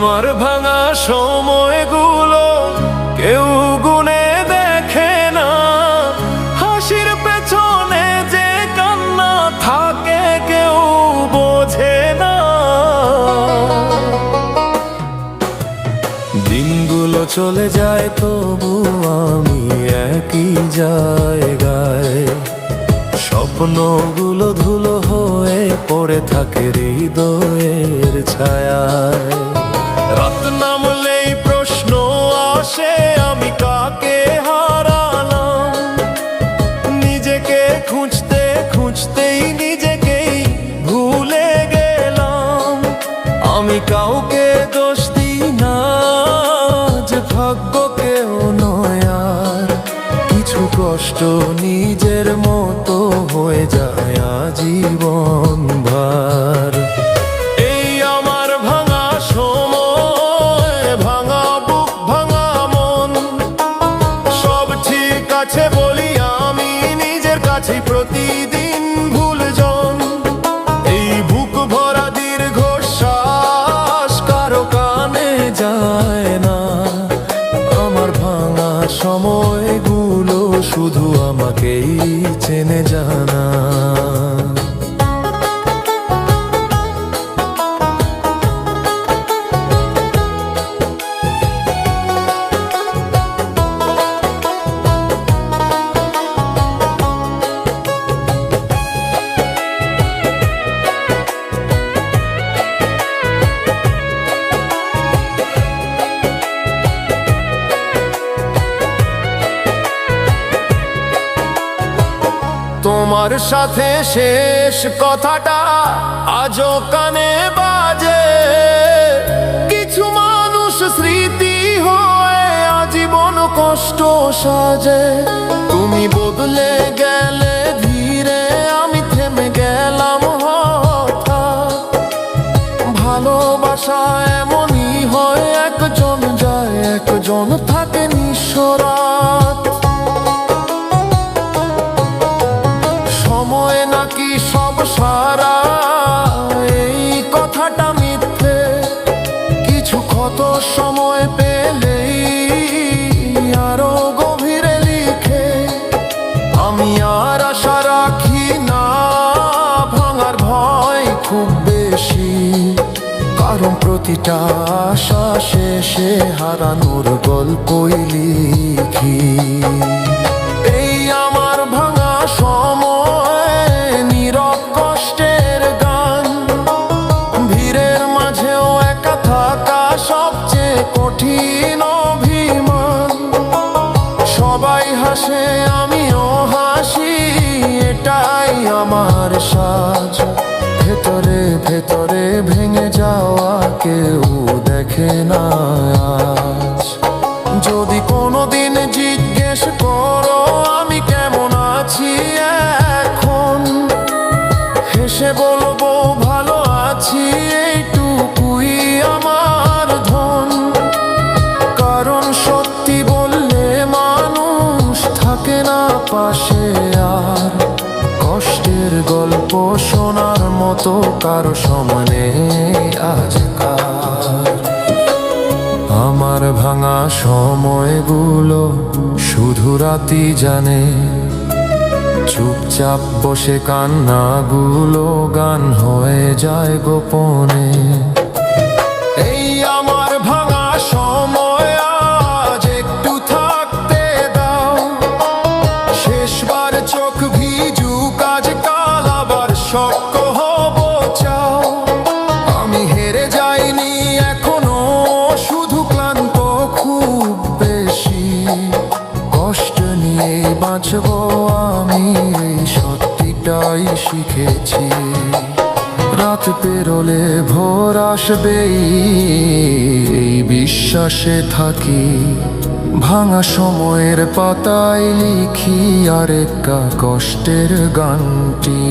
আমার ভাঙা সময়গুলো কেউ গুনে দেখে না, হাসির পেছনে যে কান্না থাকে কেউ বোঝে না। দিনগুলো চলে যায় তবু আমি একই জায়গায়, স্বপ্নগুলো ধুলো হয়ে পড়ে থাকে হৃদয়ের ছায়ায়। রাত নামলেই প্রশ্ন আসে আমি কাকে হারালাম, নিজেকে খুঁজতে খুঁজতেই নিজেকেই ভুলে গেলাম। আমি কাউকে দোষ দিই না, যে ভাগ্যকেও নয় আর কিছু কষ্ট নিজের মতো হয়ে যায় আজীবন ভার। এই আমার ভাঙা সময়, ভাঙা বুক ভাঙা মন, সব ঠিক আছে বলি আমি নিজের কাছে প্রতিদিন ভুলজন। এই বুক ভরা দীর্ঘশ্বাস কারো কানে যায় না, আমার ভাঙা সময়গুলো শুধু আমাকেই চেনে জানা। তোমার সাথে শেষ কথাটা আজও কানে বাজে, কিছু মানুষ স্মৃতি হয়ে আজীবন কষ্ট সাজে। তুমি বদলে গেলে ধীরে, আমি থেমে গেলাম হঠাৎ। ভালোবাসা এমনই হয়, একজন যায় একজন থাকে নিঃস্বরাত। সময় নাকি সব সারা, এই কথাটা মিথ্যে। কিছু ক্ষত সময় পেলেই আরো গভীরে লিখে। আমি আর আশা রাখি না, ভাঙার ভয় খুব বেশি, কারণ প্রতিটা আশা শেষে হারানোর গল্পই লিখি। এই আমার ভাঙা সময়, নীরব কষ্টের গান, ভিড়ের মাঝেও একা থাকা সবচেয়ে কঠিন অভিমান। সবাই হাসে আমিও হাসি, এটাই আমার সাজ। ভেতরে ভেতরে ভেঙে যাওয়া কেউ দেখে না আজ। যদি কোনোদিন জিজ্ঞেস করো আমি কেমন আছি এখন, হেসে বলবো ভালো আছি, এইটুকুই আমার ধন। কারণ সত্যি বললে মানুষ থাকে না পাশে আর, কষ্টের গল্প শোনার মতো কারো সময় নেই আজকাল। আমার ভাঙা সময়গুলো শুধু রাতই জানে, চুপচাপ বসে কান্নাগুলো গান হয়ে যায় গোপনে। এই আমার ভাঙা সময়, আজ একটু থাকতে দাও। শেষবার চোখ ভিজুক আজকাল, আবার শক্ত হব চাও। আমি হেরে যাইনি এখনো, শুধু ক্লান্ত খুব বেশি। কষ্ট নিয়ে বাঁচবো আমি, এই সত্যিটাই শিখেছি। রাত পেরোলে ভোর আসবেই, এই বিশ্বাসে থাকি। ভাঙা সময়ের পাতায় লিখি আরেকটা কষ্টের গানটি।